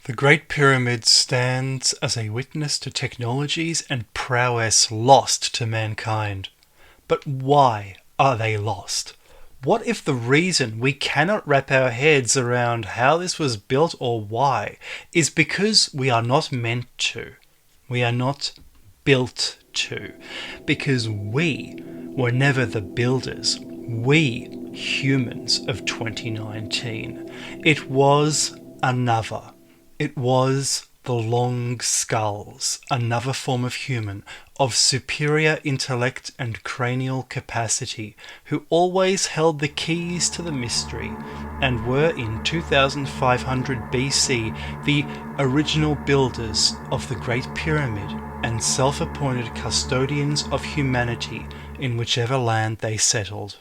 The Great Pyramid stands as a witness to technologies and prowess lost to mankind. But why are they lost? What if the reason we cannot wrap our heads around how this was built or why is because we are not meant to? We are not built to. Because we were never the builders. We, humans of 2019. It was another. It was the long skulls, another form of human, of superior intellect and cranial capacity, who always held the keys to the mystery, and were in 2500 BC the original builders of the Great Pyramid and self-appointed custodians of humanity in whichever land they settled.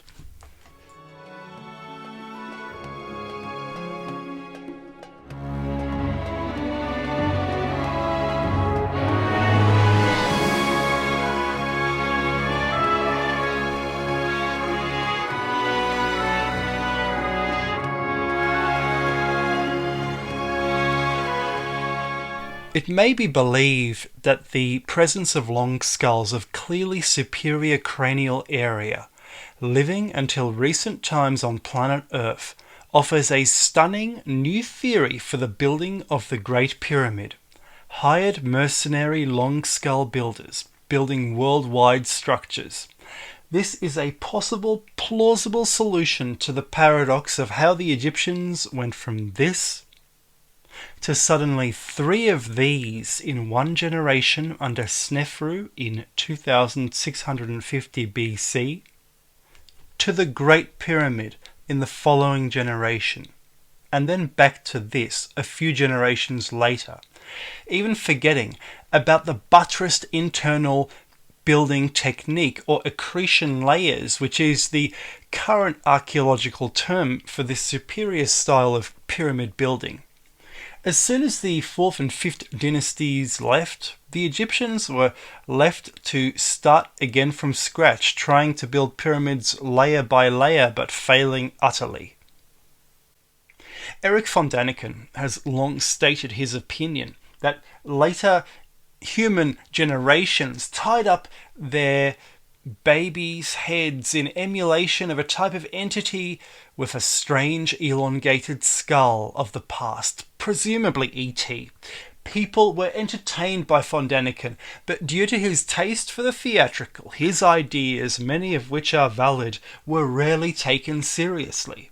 It may be believed that the presence of long skulls of clearly superior cranial area, living until recent times on planet Earth, offers a stunning new theory for the building of the Great Pyramid. Hired mercenary long skull builders building worldwide structures. This is a possible, plausible solution to the paradox of how the Egyptians went from this to suddenly three of these in one generation under Snefru in 2650 BC, to the Great Pyramid in the following generation, and then back to this a few generations later, even forgetting about the buttressed internal building technique or accretion layers, which is the current archaeological term for this superior style of pyramid building. As soon as the 4th and 5th dynasties left, the Egyptians were left to start again from scratch, trying to build pyramids layer by layer, but failing utterly. Erich von Däniken has long stated his opinion that later human generations tied up their babies' heads in emulation of a type of entity with a strange elongated skull of the past, presumably E.T. People were entertained by von Däniken, but due to his taste for the theatrical, his ideas, many of which are valid, were rarely taken seriously.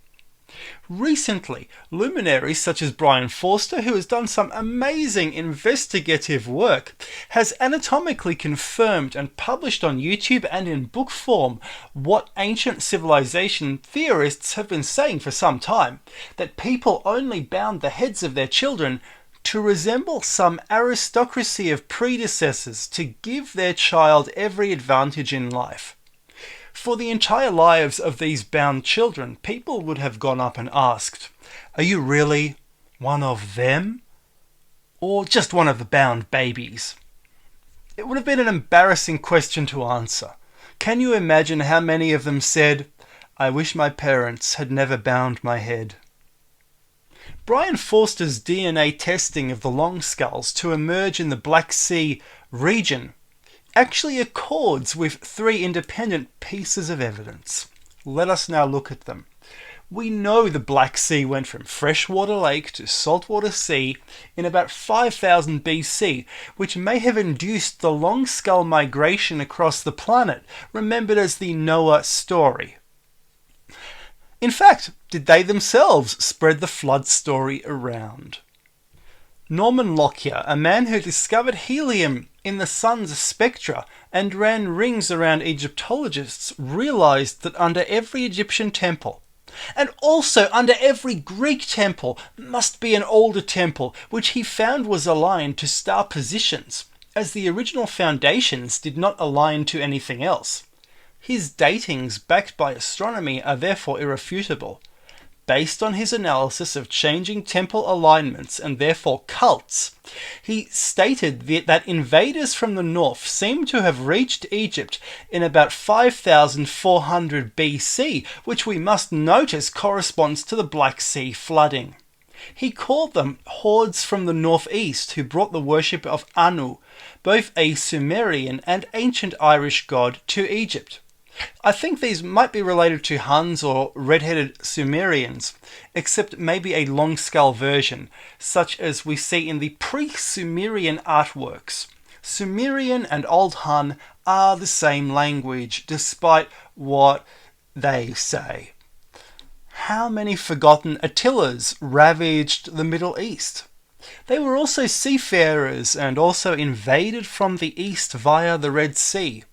Recently, luminaries such as Brian Forster, who has done some amazing investigative work, has anatomically confirmed and published on YouTube and in book form what ancient civilization theorists have been saying for some time, that people only bound the heads of their children to resemble some aristocracy of predecessors to give their child every advantage in life. For the entire lives of these bound children, people would have gone up and asked, "Are you really one of them? Or just one of the bound babies?" It would have been an embarrassing question to answer. Can you imagine how many of them said, "I wish my parents had never bound my head"? Brian Forster's DNA testing of the long skulls to emerge in the Black Sea region actually accords with three independent pieces of evidence. Let us now look at them. We know the Black Sea went from freshwater lake to saltwater sea in about 5000 BC, which may have induced the long skull migration across the planet, remembered as the Noah story. In fact, did they themselves spread the flood story around? Norman Lockyer, a man who discovered helium in the sun's spectra and ran rings around Egyptologists, realized that under every Egyptian temple, and also under every Greek temple, must be an older temple, which he found was aligned to star positions, as the original foundations did not align to anything else. His datings, backed by astronomy, are therefore irrefutable. Based on his analysis of changing temple alignments and therefore cults, he stated that invaders from the north seem to have reached Egypt in about 5400 BC, which we must notice corresponds to the Black Sea flooding. He called them hordes from the northeast who brought the worship of Anu, both a Sumerian and ancient Irish god, to Egypt. I think these might be related to Huns or red-headed Sumerians, except maybe a long skull version, such as we see in the pre-Sumerian artworks. Sumerian and Old Hun are the same language, despite what they say. How many forgotten Attilas ravaged the Middle East? They were also seafarers and also invaded from the east via the Red Sea.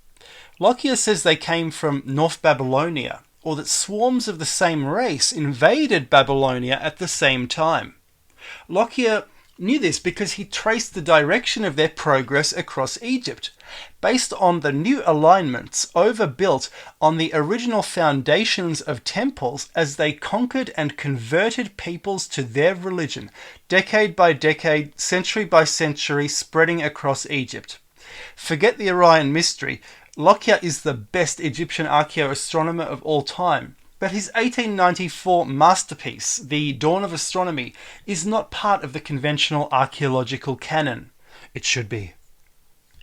Lockyer says they came from North Babylonia, or that swarms of the same race invaded Babylonia at the same time. Lockyer knew this because he traced the direction of their progress across Egypt, based on the new alignments overbuilt on the original foundations of temples as they conquered and converted peoples to their religion, decade by decade, century by century, spreading across Egypt. Forget the Orion mystery. Lockyer is the best Egyptian archaeoastronomer of all time. But his 1894 masterpiece, The Dawn of Astronomy, is not part of the conventional archaeological canon. It should be.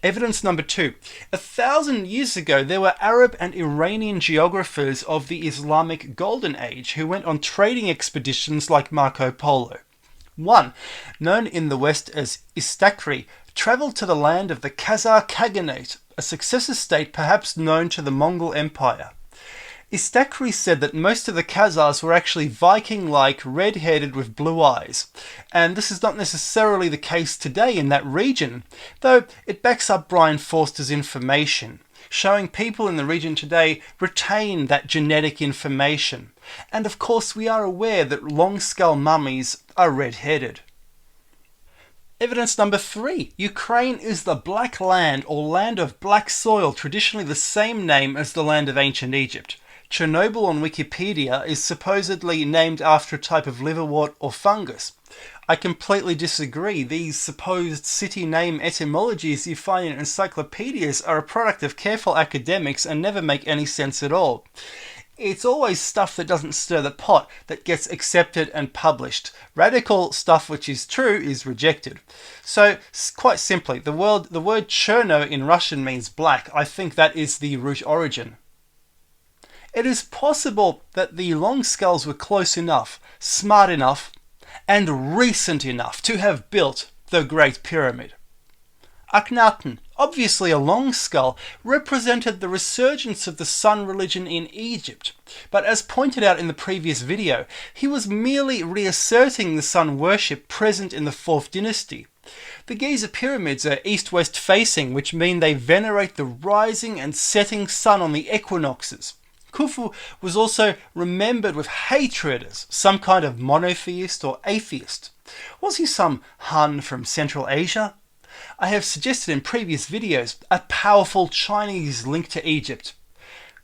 Evidence number 2. 1,000 years ago, there were Arab and Iranian geographers of the Islamic Golden Age who went on trading expeditions like Marco Polo. One, known in the West as Istakri, travelled to the land of the Khazar Khaganate, a successor state perhaps known to the Mongol Empire. Istakri said that most of the Khazars were actually Viking-like, red-headed with blue eyes, and this is not necessarily the case today in that region, though it backs up Brian Forster's information, showing people in the region today retain that genetic information. And of course we are aware that long skull mummies are red-headed. Evidence number 3. Ukraine is the Black Land, or land of black soil, traditionally the same name as the land of ancient Egypt. Chernobyl on Wikipedia is supposedly named after a type of liverwort or fungus. I completely disagree. These supposed city name etymologies you find in encyclopedias are a product of careful academics and never make any sense at all. It's always stuff that doesn't stir the pot that gets accepted and published. Radical stuff which is true is rejected. So, quite simply, the word Cherno in Russian means black. I think that is the root origin. It is possible that the long skulls were close enough, smart enough, and recent enough to have built the Great Pyramid. Akhenaten, obviously a long skull, represented the resurgence of the sun religion in Egypt, but as pointed out in the previous video, he was merely reasserting the sun worship present in the 4th dynasty. The Giza pyramids are east-west facing, which mean they venerate the rising and setting sun on the equinoxes. Khufu was also remembered with hatred as some kind of monotheist or atheist. Was he some Hun from Central Asia? I have suggested in previous videos a powerful Chinese link to Egypt.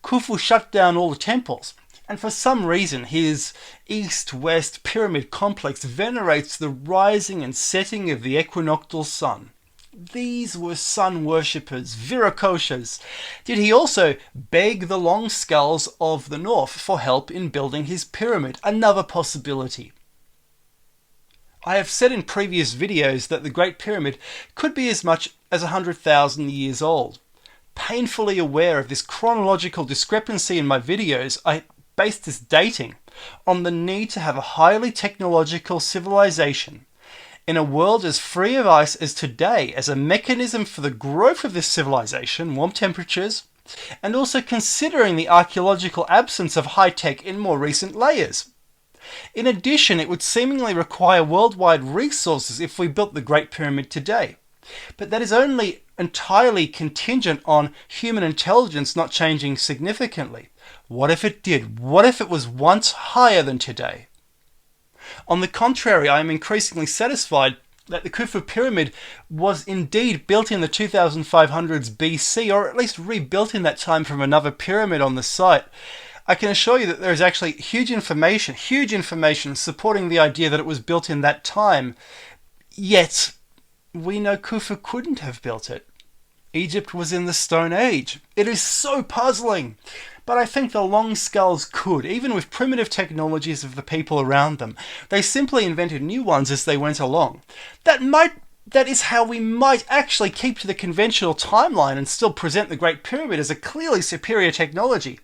Khufu shut down all the temples, and for some reason his east-west pyramid complex venerates the rising and setting of the equinoctial sun. These were sun worshippers, Viracochas. Did he also beg the long skulls of the north for help in building his pyramid? Another possibility. I have said in previous videos that the Great Pyramid could be as much as 100,000 years old. Painfully aware of this chronological discrepancy in my videos, I based this dating on the need to have a highly technological civilization in a world as free of ice as today as a mechanism for the growth of this civilization, warm temperatures, and also considering the archaeological absence of high-tech in more recent layers. In addition, it would seemingly require worldwide resources if we built the Great Pyramid today. But that is only entirely contingent on human intelligence not changing significantly. What if it did? What if it was once higher than today? On the contrary, I am increasingly satisfied that the Khufu pyramid was indeed built in the 2500s BC, or at least rebuilt in that time from another pyramid on the site. I can assure you that there is actually huge information supporting the idea that it was built in that time, yet we know Khufu couldn't have built it. Egypt was in the Stone Age. It is so puzzling. But I think the long skulls could, even with primitive technologies of the people around them. They simply invented new ones as they went along. That is how we might actually keep to the conventional timeline and still present the Great Pyramid as a clearly superior technology.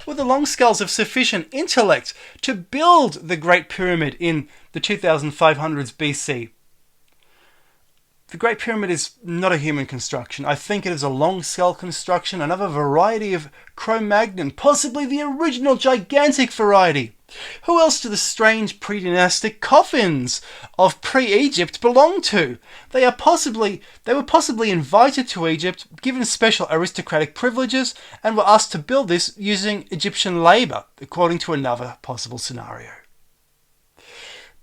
Were the long skulls of sufficient intellect to build the Great Pyramid in the 2500s BC? The Great Pyramid is not a human construction. I think it is a long skull construction, another variety of Cro-Magnon, possibly the original gigantic variety. Who else do the strange pre-dynastic coffins of pre-Egypt belong to? They were possibly invited to Egypt, given special aristocratic privileges, and were asked to build this using Egyptian labour, according to another possible scenario.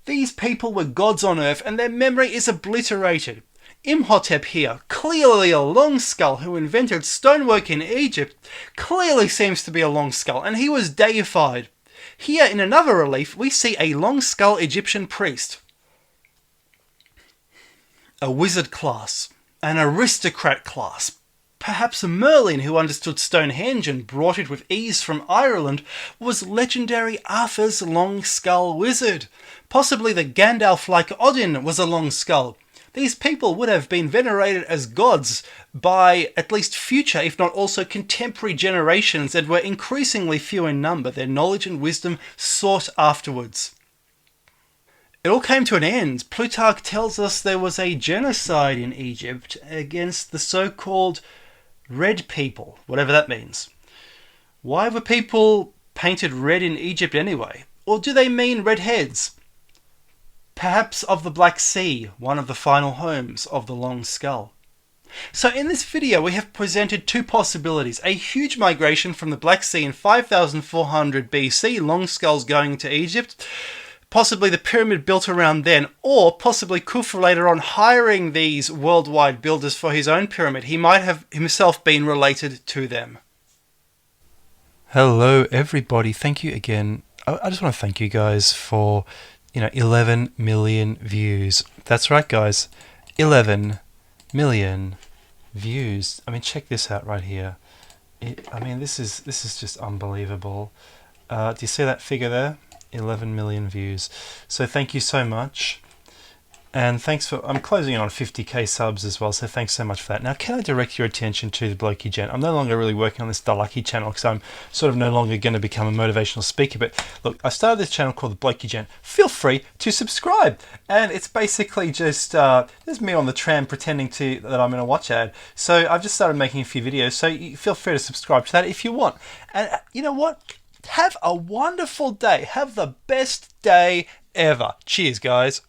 These people were gods on earth, and their memory is obliterated. Imhotep here, clearly a long skull who invented stonework in Egypt, clearly seems to be a long skull, and he was deified. Here in another relief, we see a long skull Egyptian priest. A wizard class, an aristocrat class, perhaps a Merlin who understood Stonehenge and brought it with ease from Ireland, was legendary Arthur's long skull wizard. Possibly the Gandalf-like Odin was a long skull. These people would have been venerated as gods by at least future, if not also contemporary generations, and were increasingly few in number, their knowledge and wisdom sought afterwards. It all came to an end. Plutarch tells us there was a genocide in Egypt against the so-called red people, whatever that means. Why were people painted red in Egypt anyway? Or do they mean redheads? Perhaps of the Black Sea, one of the final homes of the long skull. So in this video we have presented two possibilities. A huge migration from the Black Sea in 5400 BC, long skulls going to Egypt, possibly the pyramid built around then, or possibly Khufu later on hiring these worldwide builders for his own pyramid. He might have himself been related to them. Hello everybody, thank you again. I just want to thank you guys for 11 million views. That's right, guys. 11 million views. I mean, check this out right here. This is just unbelievable. Do you see that figure there? 11 million views. So thank you so much. And thanks for, I'm closing in on 50k subs as well, so thanks so much for that. Now, can I direct your attention to the Blokey Gent? I'm no longer really working on this The Lucky channel because I'm sort of no longer going to become a motivational speaker. But look, I started this channel called the Blokey Gent. Feel free to subscribe. And it's basically just, there's me on the tram pretending that I'm in a watch ad. So I've just started making a few videos, so you feel free to subscribe to that if you want. And you know what? Have a wonderful day. Have the best day ever. Cheers, guys.